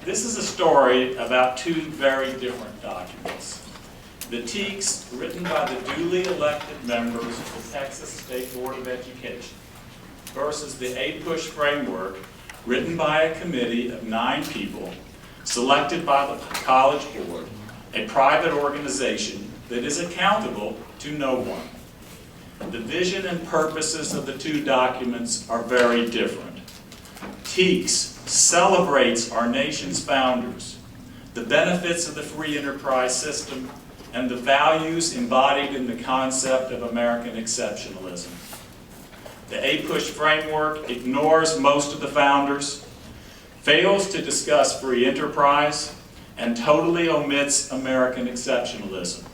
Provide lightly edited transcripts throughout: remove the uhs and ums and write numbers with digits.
This is a story about two very different documents. The TEECs, written by the duly elected members of the Texas State Board of Education, versus the APUSH framework, written by a committee of 9 people, selected by the College Board, a private organization that is accountable to no one. The vision and purposes of the two documents are very different. TEECs celebrates our nation's founders, the benefits of the free enterprise system, and the values embodied in the concept of American exceptionalism. The APUSH framework ignores most of the founders, fails to discuss free enterprise, and totally omits American exceptionalism.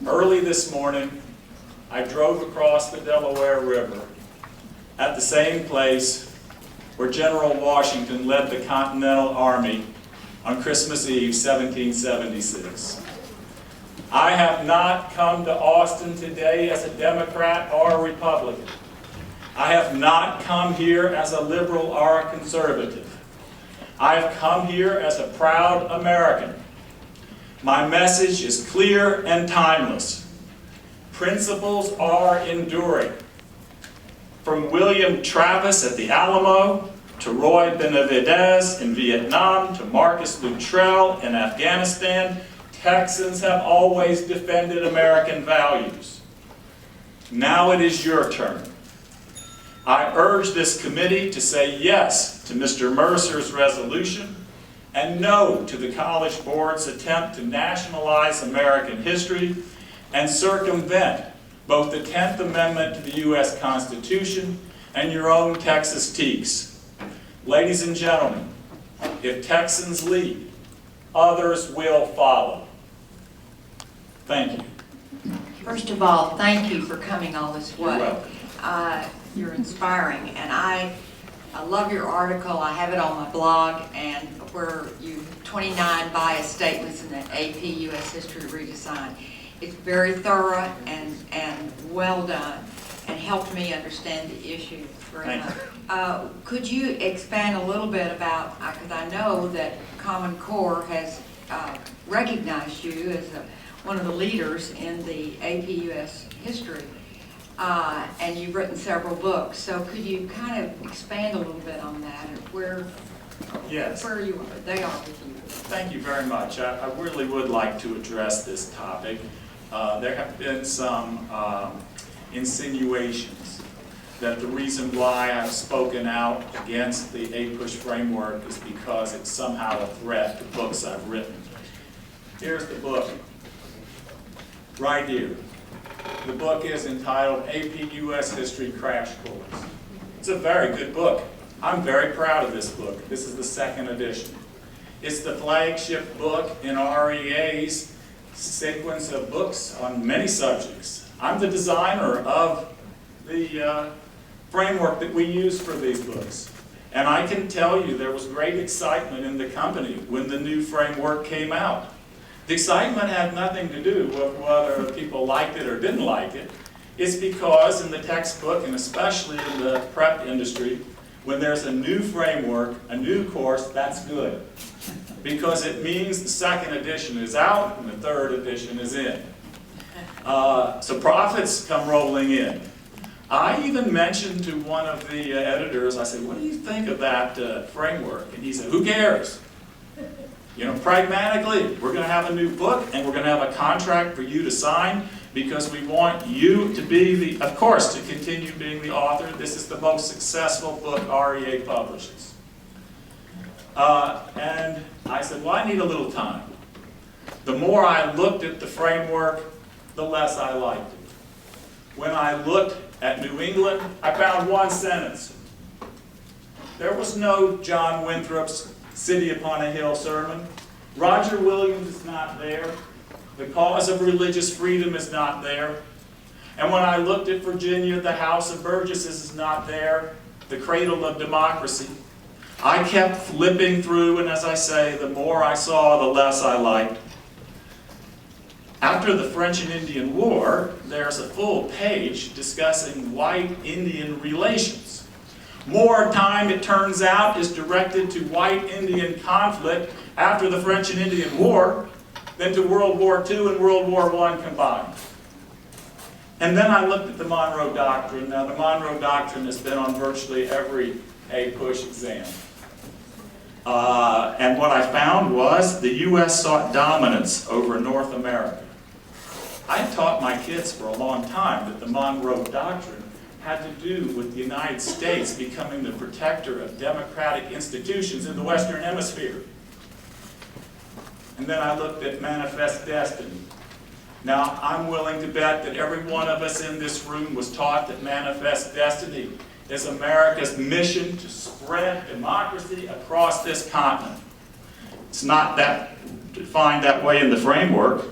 Early this morning, I drove across the Delaware River at the same place where General Washington led the Continental Army on Christmas Eve, 1776. I have not come to Austin today as a Democrat or a Republican. I have not come here as a liberal or a conservative. I have come here as a proud American. My message is clear and timeless. Principles are enduring. From William Travis at the Alamo, to Roy Benavidez in Vietnam, to Marcus Luttrell in Afghanistan, Texans have always defended American values. Now it is your turn. I urge this committee to say yes to Mr. Mercer's resolution and no to the College Board's attempt to nationalize American history and circumvent both the 10th Amendment to the U.S. Constitution and your own Texas TEECs. Ladies and gentlemen, if Texans lead, others will follow. Thank you. First of all, thank you for coming all this way. You're welcome. You're inspiring, and I love your article. I have it on my blog, and where you 29 bias statements in the AP U.S. History Redesign. It's very thorough and well done, and helped me understand the issue very much. Could you expand a little bit about, because I know that Common Core has recognized you as one of the leaders in the AP U.S. History, and you've written several books. So could you kind of expand a little bit on that, and where they are with you? Thank you very much. I really would like to address this topic. There have been some insinuations that the reason why I've spoken out against the APUSH framework is because it's somehow a threat to books I've written. Here's the book, right here. The book is entitled AP U.S. History Crash Course. It's a very good book. I'm very proud of this book. This is the 2nd edition. It's the flagship book in REA's sequence of books on many subjects. I'm the designer of the framework that we use for these books. And I can tell you there was great excitement in the company when the new framework came out. The excitement had nothing to do with whether people liked it or didn't like it. It's because in the textbook, and especially in the prep industry, when there's a new framework, a new course, that's good. Because it means the 2nd edition is out and the 3rd edition is in. So profits come rolling in. I even mentioned to one of the editors, I said, what do you think of that framework? And he said, who cares? You know, pragmatically, we're going to have a new book and we're going to have a contract for you to sign because we want you to be of course, to continue being the author. This is the most successful book REA publishes. And I said, well, I need a little time. The more I looked at the framework, the less I liked it. When I looked at New England, I found one sentence. There was no John Winthrop's City Upon a Hill sermon. Roger Williams is not there. The cause of religious freedom is not there. And when I looked at Virginia, the House of Burgesses is not there. The cradle of democracy. I kept flipping through, and as I say, the more I saw, the less I liked. After the French and Indian War, there's a full page discussing white-Indian relations. More time, it turns out, is directed to white Indian conflict after the French and Indian War than to World War II and World War I combined. And then I looked at the Monroe Doctrine. Now, the Monroe Doctrine has been on virtually every A-push exam. And what I found was the U.S. sought dominance over North America. I taught my kids for a long time that the Monroe Doctrine had to do with the United States becoming the protector of democratic institutions in the Western Hemisphere. And then I looked at Manifest Destiny. Now, I'm willing to bet that every one of us in this room was taught that Manifest Destiny is America's mission to spread democracy across this continent. It's not that defined that way in the framework.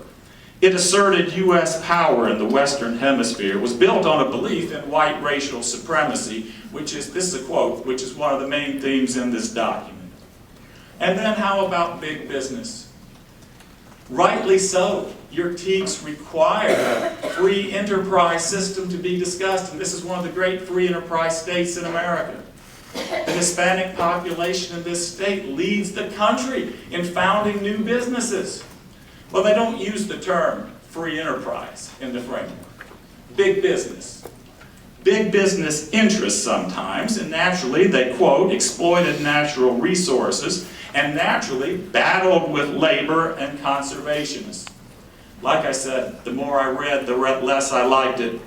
It asserted U.S. power in the Western Hemisphere. It was built on a belief in white racial supremacy, which is, this is a quote, which is one of the main themes in this document. And then how about big business? Rightly so. Your TEAGs require a free enterprise system to be discussed, and this is one of the great free enterprise states in America. The Hispanic population in this state leads the country in founding new businesses. Well, they don't use the term free enterprise in the framework. Big business. Big business interests sometimes, and naturally they, quote, exploited natural resources and naturally battled with labor and conservationists. Like I said, the more I read, the less I liked it.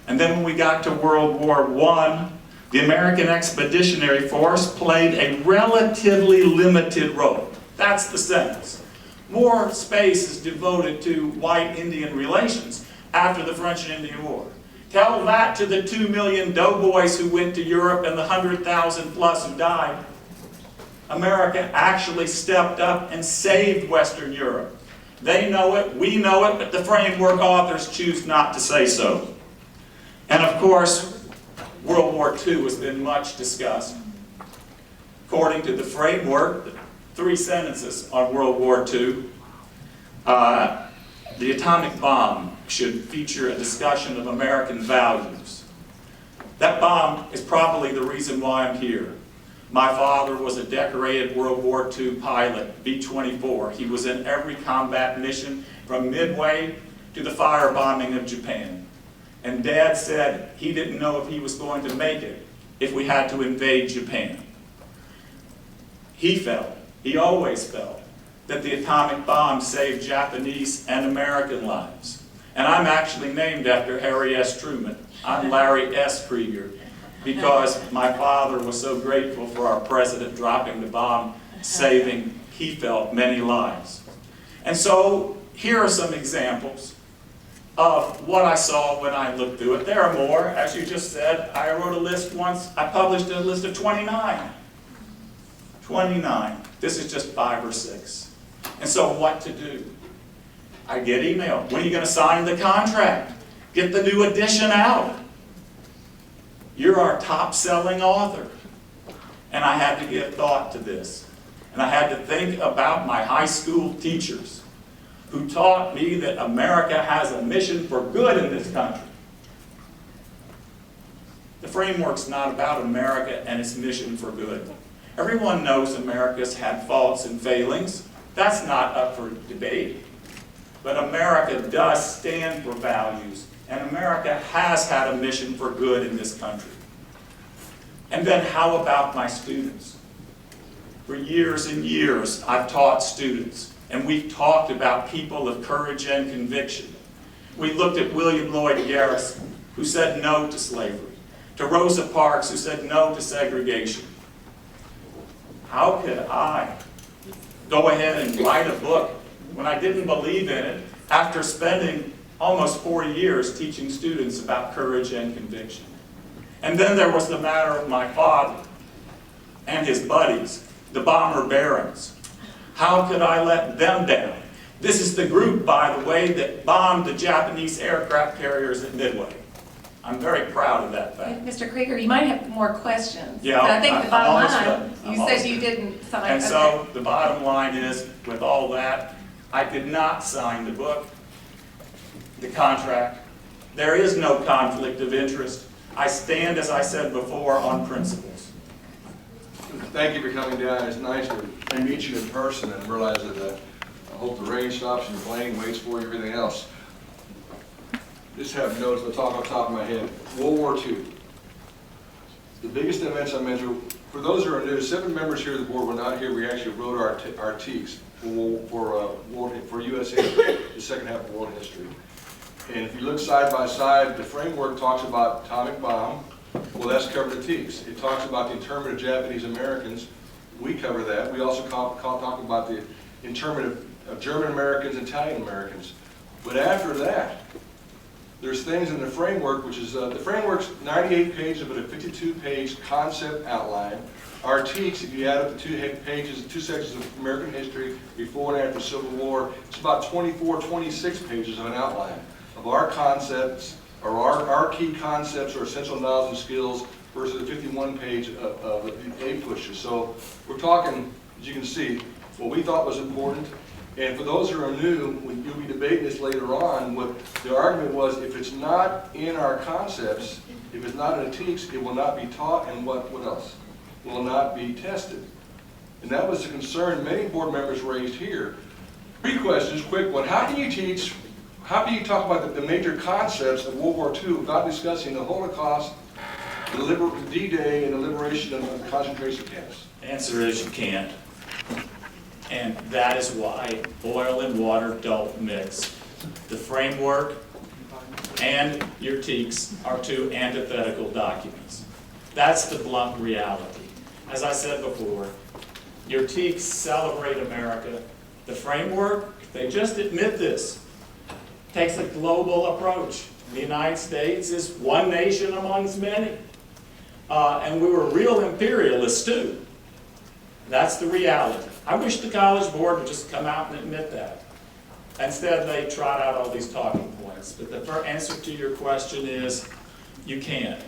And then when we got to World War I, the American Expeditionary Force played a relatively limited role. That's the sentence. More space is devoted to white Indian relations after the French and Indian War. Tell that to the 2 million doughboys who went to Europe and the 100,000 plus who died. America actually stepped up and saved Western Europe. They know it, we know it, but the framework authors choose not to say so. And of course, World War II has been much discussed. According to the framework, 3 sentences on World War II. The atomic bomb should feature a discussion of American values. That bomb is probably the reason why I'm here. My father was a decorated World War II pilot, B-24. He was in every combat mission from Midway to the firebombing of Japan. And Dad said he didn't know if he was going to make it if we had to invade Japan. He felt, he always felt, that the atomic bomb saved Japanese and American lives. And I'm actually named after Harry S. Truman. I'm Larry S. Krieger, because my father was so grateful for our president dropping the bomb, saving, he felt, many lives. And so here are some examples of what I saw when I looked through it. There are more. As you just said, I wrote a list once. I published a list of 29. 29. This is just 5 or 6. And so what to do? I get email. When are you going to sign the contract? Get the new edition out. You're our top-selling author. And I had to give thought to this. And I had to think about my high school teachers who taught me that America has a mission for good in this country. The framework's not about America and its mission for good. Everyone knows America's had faults and failings. That's not up for debate. But America does stand for values, and America has had a mission for good in this country. And then how about my students? For years and years, I've taught students, and we've talked about people of courage and conviction. We looked at William Lloyd Garrison, who said no to slavery, to Rosa Parks, who said no to segregation. How could I go ahead and write a book when I didn't believe in it after spending almost 4 years teaching students about courage and conviction? And then there was the matter of my father and his buddies, the bomber barons. How could I let them down? This is the group, by the way, that bombed the Japanese aircraft carriers at Midway. I'm very proud of that fact. Mr. Krieger, you might have more questions. Yeah, but I think the bottom I'm line, you said you didn't sign. And so the bottom line is, with all that, I did not sign the book, the contract. There is no conflict of interest. I stand, as I said before, on principles. Thank you for coming down. It's nice to meet you in person and realize that I hope the rain stops and the plane waits for you, everything else. Just have notes, I'll talk off the top of my head. World War II. The biggest events I mentioned, for those who are new, 7 members here of the board were not here. We actually wrote our TEEs for U.S. history, the second half of world history. And if you look side by side, the framework talks about atomic bomb. Well, that's covered in TEEs. It talks about the internment of Japanese Americans. We cover that. We also talk about the internment of German Americans, Italian Americans. But after that, there's things in the framework, which is, the framework's 98 pages, but a 52-page concept outline. Our TEEs, if you add up the 2 pages, 2 sections of American history, before and after the Civil War, it's about 24, 26 pages of an outline of our concepts, or our key concepts or essential knowledge and skills versus the 51-page of the 8 pushes. So we're talking, as you can see, what we thought was important. And for those who are new, you'll be debating this later on, what the argument was, if it's not in our concepts, if it's not in the TEEs, it will not be taught, and what else? Will not be tested. And that was the concern many board members raised here. 3 questions, quick one. How can you teach, how can you talk about the major concepts of World War II without discussing the Holocaust, the D-Day, and the liberation of concentration camps? Answer is you can't. And that is why oil and water don't mix. The framework and your TEEs are 2 antithetical documents. That's the blunt reality. As I said before, your TEEs celebrate America. The framework, if they just admit this, takes a global approach. The United States is one nation amongst many. And we were real imperialists too. That's the reality. I wish the College Board would just come out and admit that. Instead, they trot out all these talking points. But the first answer to your question is, you can't.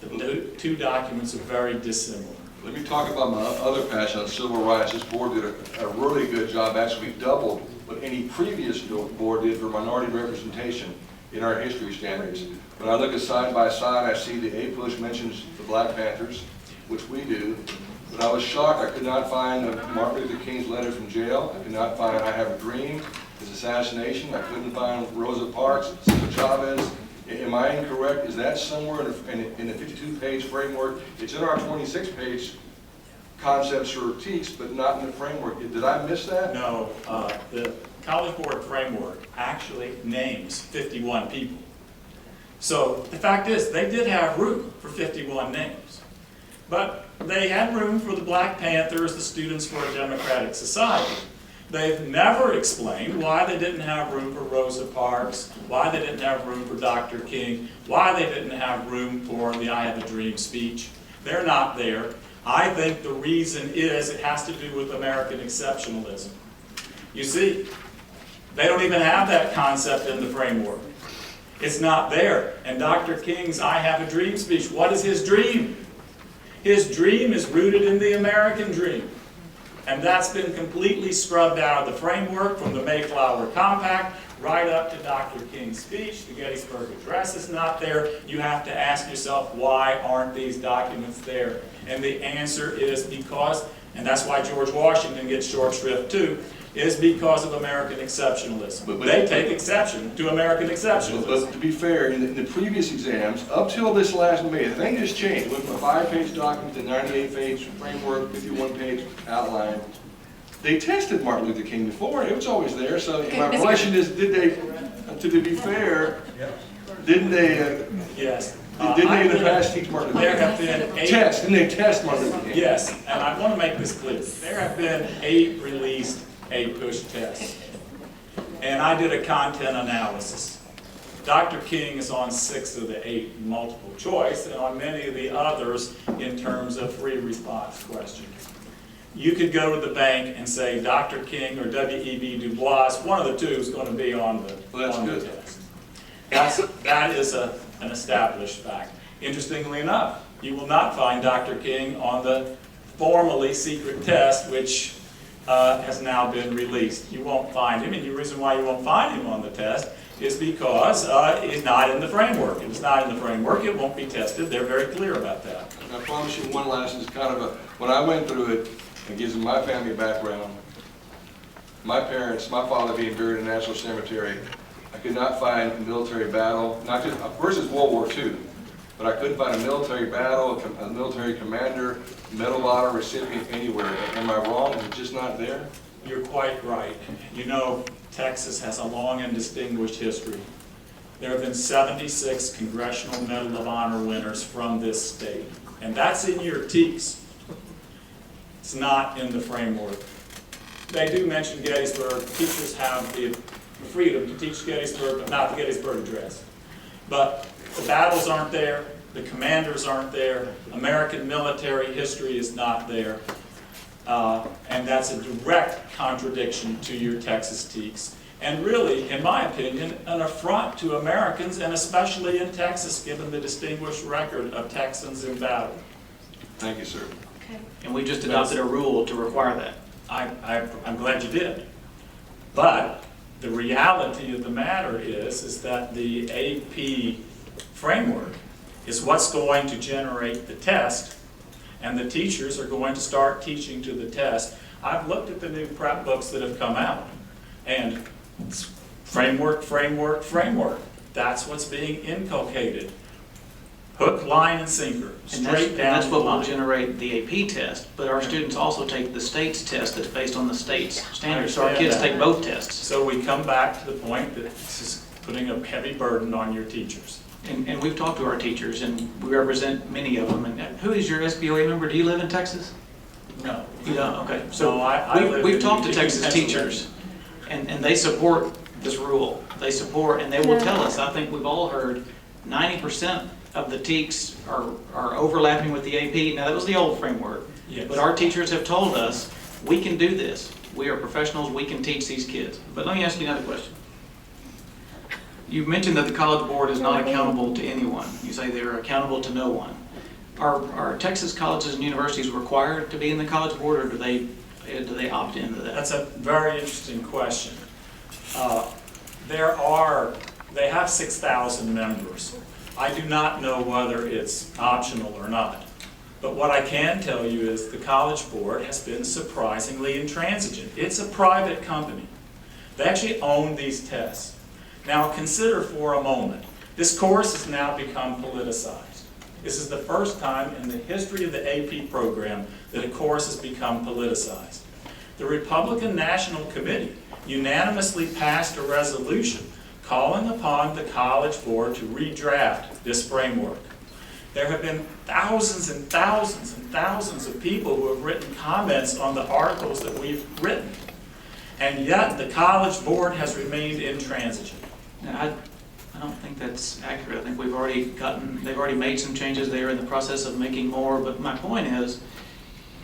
The 2 documents are very dissimilar. Let me talk about my other passion on civil rights. This board did a really good job, actually doubled what any previous board did for minority representation in our history standards. When I look at side by side, I see the A push mentions the Black Panthers, which we do. But I was shocked. I could not find Martin Luther King's letter from jail. I could not find I Have a Dream, his assassination. I couldn't find Rosa Parks, Cesar Chavez. Am I incorrect? Is that somewhere in the 52-page framework? It's in our 26-page concepts or TEEs, but not in the framework. Did I miss that? No, the College Board framework actually names 51 people. So the fact is, they did have room for 51 names. But they had room for the Black Panthers, the Students for a Democratic Society. They've never explained why they didn't have room for Rosa Parks, why they didn't have room for Dr. King, why they didn't have room for the I Have a Dream speech. They're not there. I think the reason is it has to do with American exceptionalism. You see, they don't even have that concept in the framework. It's not there. And Dr. King's I Have a Dream speech, what is his dream? His dream is rooted in the American dream. And that's been completely scrubbed out of the framework from the Mayflower Compact right up to Dr. King's speech. The Gettysburg Address is not there. You have to ask yourself, why aren't these documents there? And the answer is because, and that's why George Washington gets short shrift too, is because of American exceptionalism. But they take exception to American exceptionalism. But to be fair, in the previous exams, up till this last May, the thing just changed. Went from a 5-page document to 98-page framework, 51-page outline. They tested Martin Luther King before, and it was always there. So my question is, did they, to be fair, didn't they, yes. didn't they in the past teach Martin Luther King? There have been 8... Didn't they test Martin Luther King? Yes, and I want to make this clear. There have been 8 released push tests. And I did a content analysis. Dr. King is on 6 of the 8 multiple choice, and on many of the others in terms of free response questions. You could go to the bank and say Dr. King or W.E.B. Du Bois, one of the 2 is going to be on the, test. That is an established fact. Interestingly enough, you will not find Dr. King on the formally secret test, which has now been released. You won't find him, and the reason why you won't find him on the test is because it's not in the framework. If it's not in the framework, it won't be tested. They're very clear about that. I promise you one last, is kind of a, when I went through it, it gives me my family background. My parents, my father being buried in a national cemetery, I could not find a military battle, not just, of course it's World War II, but I couldn't find a military battle, a military commander, Medal of Honor recipient anywhere. Am I wrong? Is it just not there? You're quite right. You know, Texas has a long and distinguished history. There have been 76 Congressional Medal of Honor winners from this state, and that's in your TEKS. It's not in the framework. They do mention Gettysburg. Teachers have the freedom to teach Gettysburg, but not the Gettysburg Address. But the battles aren't there, the commanders aren't there, American military history is not there, and that's a direct contradiction to your Texas TEKS. And really, in my opinion, an affront to Americans, and especially in Texas, given the distinguished record of Texans in battle. Thank you, sir. Okay. And we just adopted a rule to require that. I'm glad you did. But the reality of the matter is that the AP framework is what's going to generate the test, and the teachers are going to start teaching to the test. I've looked at the new prep books that have come out, and it's framework, framework, framework. That's what's being inculcated. Hook, line, and sinker, straight down That's the what will line. generate the AP test, but our students also take the state's test that's based on the state's standards. So our understand kids that. take both tests. So we come back to the point that this is putting a heavy burden on your teachers. And we've talked to our teachers, and we represent many of them. And who is your SBOA member? Do you live in Texas? No. You don't? Okay. So No, I live we've in talked to Eugene, Texas Pennsylvania. teachers, and they support this rule. They support, and they will tell us, I think we've all heard, 90% of the TEKS are overlapping with the AP. Now, that was the old framework. Yes. But our teachers have told us, we can do this. We are professionals, we can teach these kids. But let me ask you another question. You mentioned that the College Board is not accountable to anyone. You say they're accountable to no one. Are Texas colleges and universities required to be in the College Board, or do they opt into that? That's a very interesting question. They have 6,000 members. I do not know whether it's optional or not. But what I can tell you is the College Board has been surprisingly intransigent. It's a private company. They actually own these tests. Now consider for a moment, this course has now become politicized. This is the first time in the history of the AP program that a course has become politicized. The Republican National Committee unanimously passed a resolution calling upon the College Board to redraft this framework. There have been thousands and thousands and thousands of people who have written comments on the articles that we've written, and yet the College Board has remained intransigent. Now, I don't think that's accurate. I think they've already made some changes. They're in the process of making more. But my point is,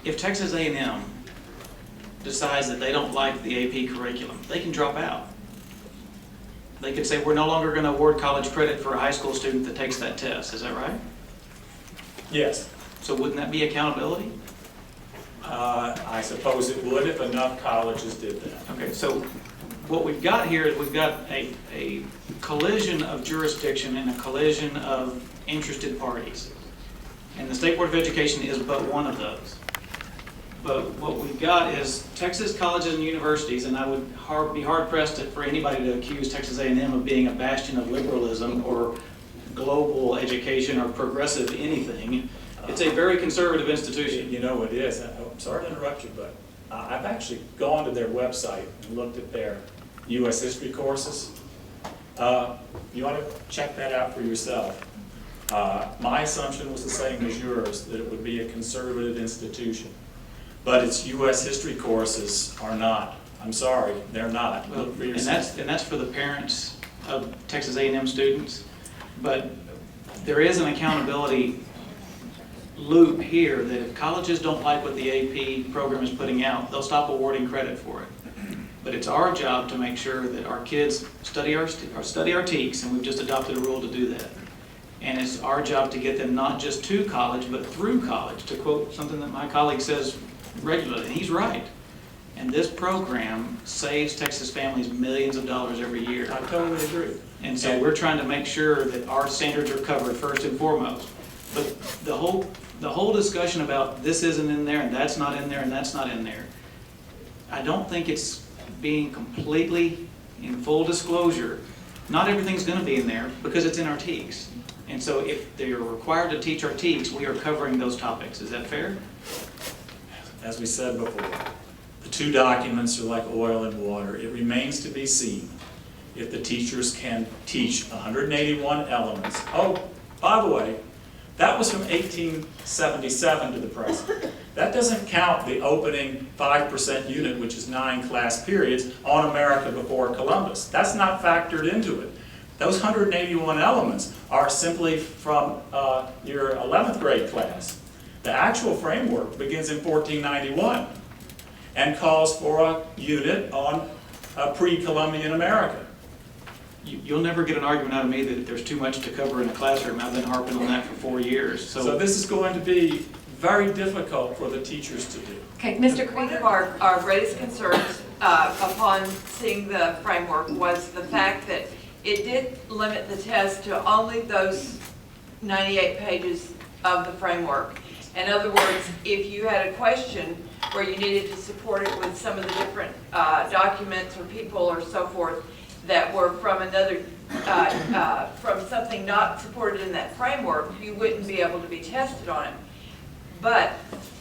if Texas A&M decides that they don't like the AP curriculum, they can drop out. They could say, we're no longer going to award college credit for a high school student that takes that test. Is that right? Yes, So wouldn't that be accountability? I suppose it would if enough colleges did that. Okay, so what we've got here is we've got a collision of jurisdiction and a collision of interested parties. And the State Board of Education is but one of those. But what we've got is Texas colleges and universities, and I would be hard-pressed for anybody to accuse Texas A&M of being a bastion of liberalism or global education or progressive anything. It's a very conservative institution. You know it is. I'm sorry to interrupt you, but I've actually gone to their website and looked at their U.S. history courses. You ought to check that out for yourself. My assumption was the same as yours, that it would be a conservative institution. But its U.S. history courses are not. I'm sorry, they're not. Look for yourself. And that's for the parents of Texas A&M students. But there is an accountability loop here that if colleges don't like what the AP program is putting out, they'll stop awarding credit for it. But it's our job to make sure that our kids study our TEKS, and we've just adopted a rule to do that. And it's our job to get them not just to college, but through college, to quote something that my colleague says regularly, and he's right. And this program saves Texas families millions of dollars every year. I totally agree. And so we're trying to make sure that our standards are covered first and foremost. But the whole discussion about this isn't in there and that's not in there and that's not in there, I don't think it's being completely in full disclosure. Not everything's going to be in there because it's in our TEKS. And so if they're required to teach our TEKS, we are covering those topics. Is that fair? As we said before, the two documents are like oil and water. It remains to be seen if the teachers can teach 181 elements. Oh, by the way, that was from 1877 to the present. That doesn't count the opening 5% unit, which is 9 class periods, on America before Columbus. That's not factored into it. Those 181 elements are simply from your 11th grade class. The actual framework begins in 1491 and calls for a unit on pre-Columbian America. You'll never get an argument out of me that there's too much to cover in a classroom. I've been harping on that for 4 years. So this is going to be very difficult for the teachers to do. Okay, Mr. One of Krieger? our greatest concerns upon seeing the framework was the fact that it did limit the test to only those 98 pages of the framework. In other words, if you had a question where you needed to support it with some of the different documents or people or so forth that were from another, from something not supported in that framework, you wouldn't be able to be tested on it. But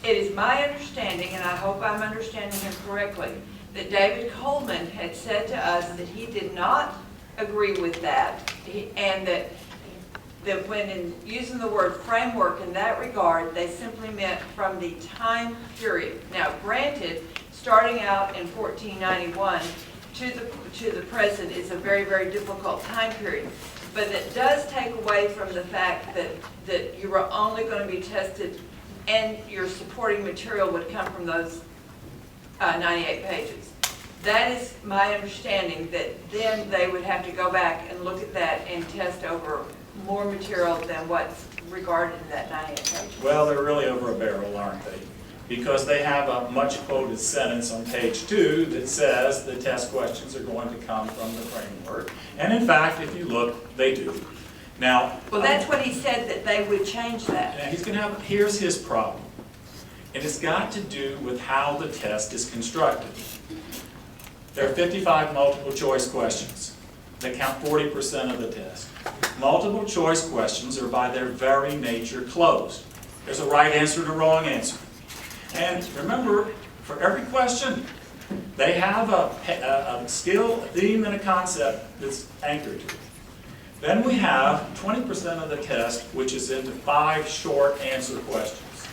it is my understanding, and I hope I'm understanding him correctly, that David Coleman had said to us that he did not agree with that, and that when in using the word framework in that regard, they simply meant from the time period. Now, granted, starting out in 1491 to the present is a very, very difficult time period, but it does take away from the fact that you are only going to be tested and your supporting material would come from those 98 pages. That is my understanding, that then they would have to go back and look at that and test over more material than what's regarded in that 98 pages. Well, they're really over a barrel, aren't they? Because they have a much quoted sentence on page 2 that says the test questions are going to come from the framework. And in fact, if you look, they do. Now, Well, that's what he said, that they would change that. now he's going to have, here's his problem. And it's got to do with how the test is constructed. There are 55 multiple choice questions. They count 40% of the test. Multiple choice questions are by their very nature closed. There's a right answer and a wrong answer. And remember, for every question, they have a skill, a theme, and a concept that's anchored to it. Then we have 20% of the test, which is into 5 short answer questions.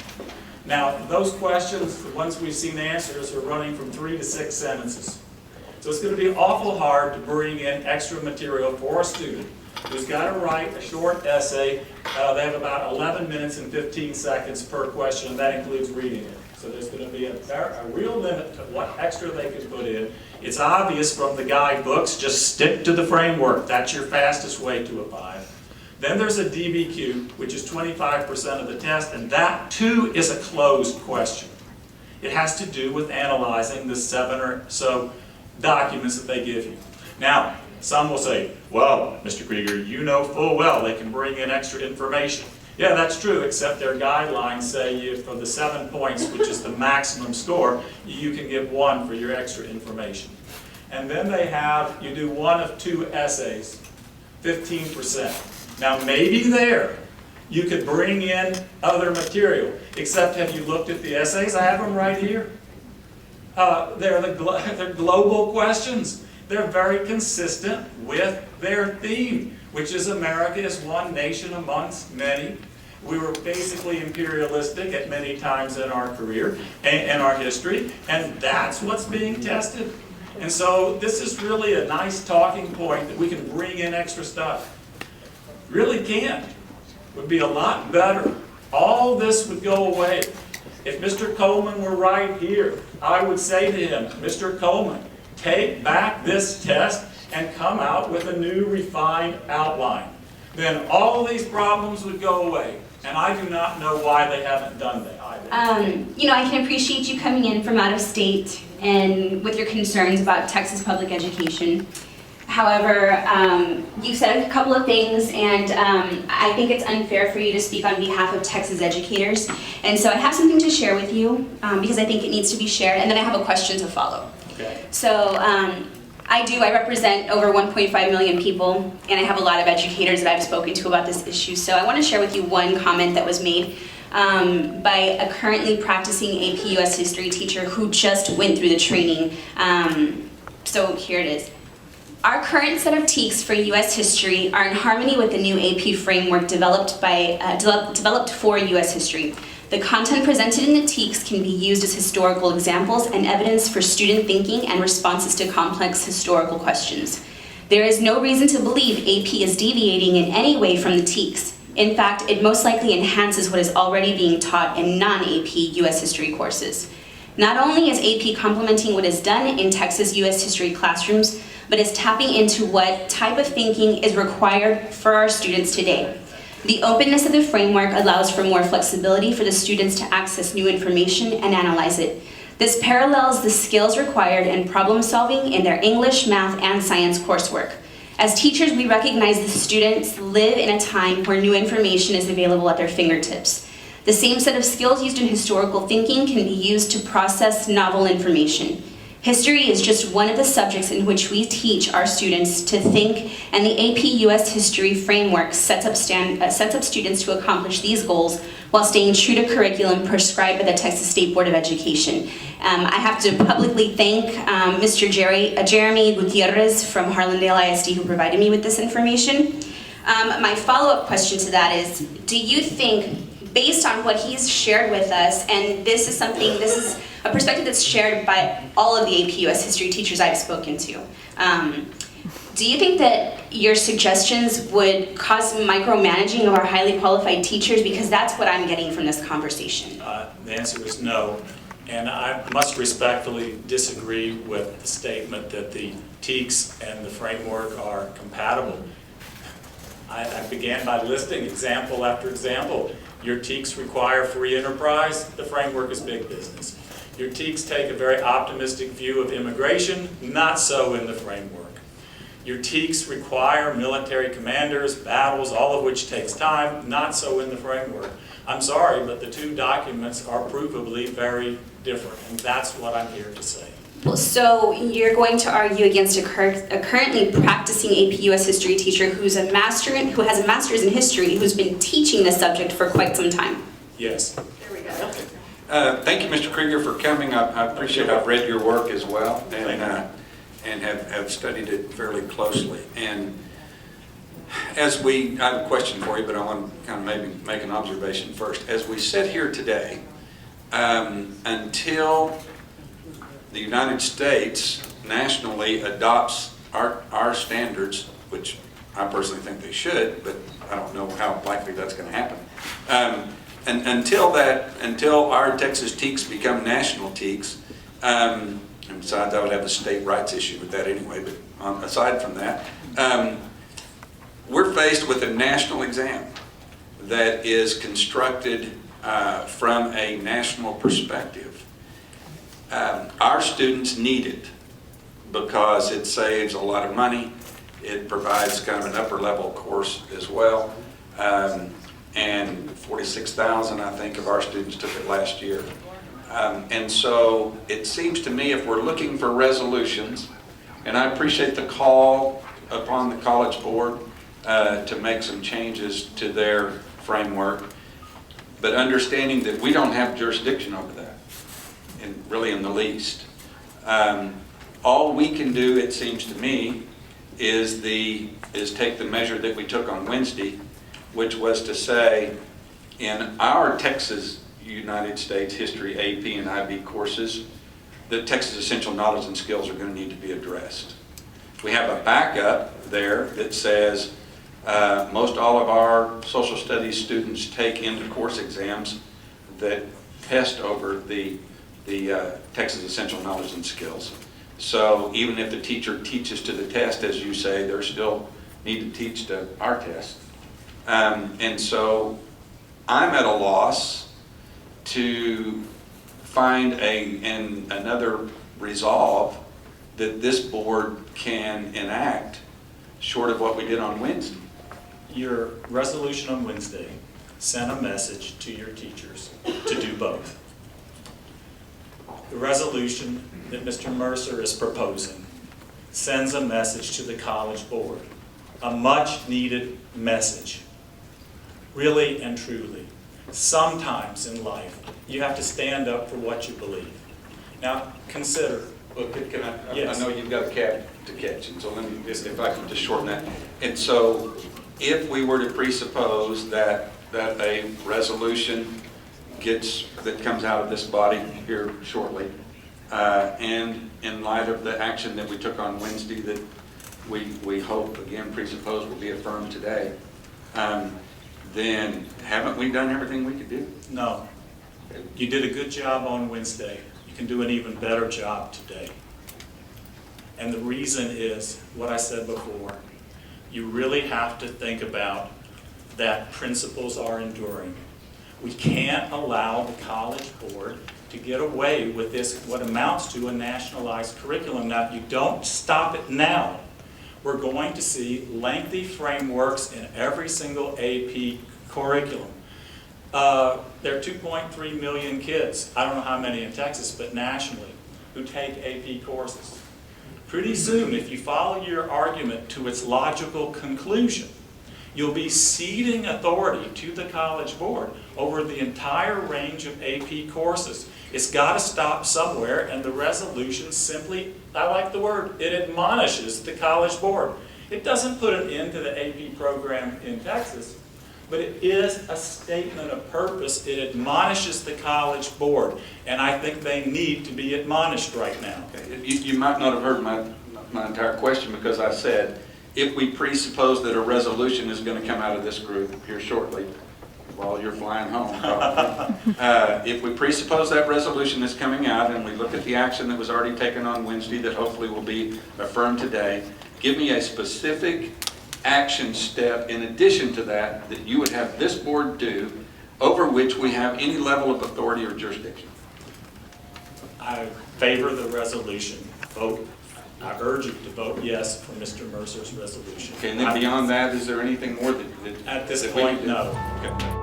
Now, those questions, the ones we've seen the answers, are running from 3 to 6 sentences. So it's going to be awful hard to bring in extra material for a student who's got to write a short essay. They have about 11 minutes and 15 seconds per question, and that includes reading it. So there's going to be a real limit to what extra they can put in. It's obvious from the guidebooks, just stick to the framework. That's your fastest way to a 5. Then there's a DBQ, which is 25% of the test, and that too is a closed question. It has to do with analyzing the 7 or so documents that they give you. Now, some will say, well, Mr. Krieger, you know full well they can bring in extra information. Yeah, that's true, except their guidelines say for the 7 points, which is the maximum score, you can give 1 for your extra information. And then they have, you do 1 of 2 essays, 15%. Now maybe there you could bring in other material, except have you looked at the essays? I have them right here. They're global questions. They're very consistent with their theme, which is America is one nation amongst many. We were basically imperialistic at many times in our career and our history, and that's what's being tested. And so this is really a nice talking point that we can bring in extra stuff. Really can. Would be a lot better. All this would go away. If Mr. Coleman were right here, I would say to him, Mr. Coleman, take back this test and come out with a new refined outline. Then all of these problems would go away. And I do not know why they haven't done that either. I can appreciate you coming in from out of state and with your concerns about Texas public education. However, you said a couple of things, and I think it's unfair for you to speak on behalf of Texas educators. And so I have something to share with you because I think it needs to be shared, and then I have a question to follow. Okay. So I represent over 1.5 million people, and I have a lot of educators that I've spoken to about this issue. So I want to share with you one comment that was made by a currently practicing AP US history teacher who just went through the training. So here it is. Our current set of TEKS for US history are in harmony with the new AP framework developed for US history. The content presented in the TEKS can be used as historical examples and evidence for student thinking and responses to complex historical questions. There is no reason to believe AP is deviating in any way from the TEKS. In fact, it most likely enhances what is already being taught in non-AP US history courses. Not only is AP complementing what is done in Texas US history classrooms, but is tapping into what type of thinking is required for our students today. The openness of the framework allows for more flexibility for the students to access new information and analyze it. This parallels the skills required in problem solving in their English, math, and science coursework. As teachers, we recognize the students live in a time where new information is available at their fingertips. The same set of skills used in historical thinking can be used to process novel information. History is just one of the subjects in which we teach our students to think, and the AP US History framework sets up students to accomplish these goals while staying true to curriculum prescribed by the Texas State Board of Education. I have to publicly thank Mr. Jeremy Gutierrez from Harlandale ISD who provided me with this information. My follow-up question to that is, do you think, based on what he's shared with us, and this is a perspective that's shared by all of the AP US history teachers I've spoken to, do you think that your suggestions would cause micromanaging of our highly qualified teachers? Because that's what I'm getting from this conversation. The answer is no. And I must respectfully disagree with the statement that the TEKS and the framework are compatible. I began by listing example after example. Your TEKS require free enterprise, the framework is big business. Your TEKS take a very optimistic view of immigration, not so in the framework. Your TEKS require military commanders, battles, all of which takes time, not so in the framework. I'm sorry, but the two documents are provably very different, and that's what I'm here to say. Well, so you're going to argue against a currently practicing AP US history teacher who has a master's in history, who's been teaching this subject for quite some time. Yes. There we go. Thank you, Mr. Krieger, for coming. I appreciate it. I've read your work as well and have studied it fairly closely. And I have a question for you, but I want to kind of maybe make an observation first. As we sit here today, until the United States nationally adopts our standards, which I personally think they should, but I don't know how likely that's going to happen. And until our Texas TEKS become national TEKS, and besides I would have a state rights issue with that anyway, but aside from that, we're faced with a national exam that is constructed from a national perspective. Our students need it because it saves a lot of money. It provides kind of an upper level course as well. And 46,000, I think, of our students took it last year. And so it seems to me if we're looking for resolutions, and I appreciate the call upon the College Board to make some changes to their framework, but understanding that we don't have jurisdiction over that, really in the least. All we can do, it seems to me, is take the measure that we took on Wednesday, which was to say, in our Texas United States History AP and IB courses, the Texas Essential Knowledge and Skills are going to need to be addressed. We have a backup there that says most all of our social studies students take into course exams that test over the Texas Essential Knowledge and Skills. So even if the teacher teaches to the test, as you say, they still need to teach to our test. And so I'm at a loss to find another resolve that this board can enact short of what we did on Wednesday. Your resolution on Wednesday sent a message to your teachers to do both. The resolution that Mr. Mercer is proposing sends a message to the college board, a much-needed message. Really and truly, sometimes in life, you have to stand up for what you believe. Now, consider. Well, can I, Yes. I know you've got a cab to catch, and so let me, if I can just shorten that. And so, if we were to presuppose that a resolution that comes out of this body here shortly, and in light of the action that we took on Wednesday that we hope, again, presuppose will be affirmed today, then haven't we done everything we could do? No. You did a good job on Wednesday. You can do an even better job today. And the reason is what I said before. You really have to think about that principles are enduring. We can't allow the college board to get away with this, what amounts to a nationalized curriculum. Now, you don't stop it now. We're going to see lengthy frameworks in every single AP curriculum. There are 2.3 million kids, I don't know how many in Texas, but nationally, who take AP courses. Pretty soon, if you follow your argument to its logical conclusion, you'll be ceding authority to the college board over the entire range of AP courses. It's got to stop somewhere, and the resolution simply, I like the word, it admonishes the college board. It doesn't put an end to the AP program in Texas, but it is a statement of purpose. It admonishes the college board, and I think they need to be admonished right now. Okay. You might not have heard my entire question, because I said, if we presuppose that a resolution is going to come out of this group here shortly, while you're flying home, probably, if we presuppose that resolution is coming out and we look at the action that was already taken on Wednesday that hopefully will be affirmed today, give me a specific action step in addition to that you would have this board do over which we have any level of authority or jurisdiction. I favor the resolution. Vote. I urge you to vote yes for Mr. Mercer's resolution. Okay, and then beyond that, is there anything more that At this that we point, can do? no. Okay.